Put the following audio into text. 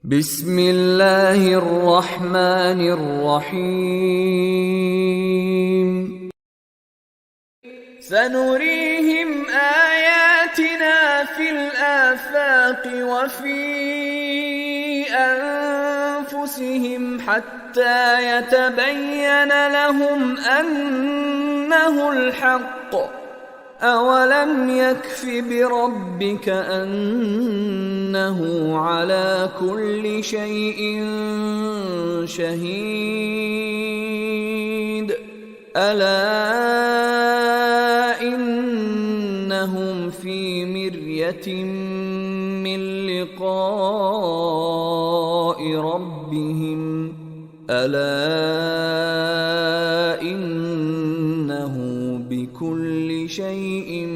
بسم الله الرحمن الرحيم سنريهم آياتنا في الآفاق وفي أنفسهم حتى يتبين لهم أنه الحق أولم يكف بربك أنه على كل شيء شهيد ألا إنهم في مرية من لقاء ربهم ألا إنه بكل شيء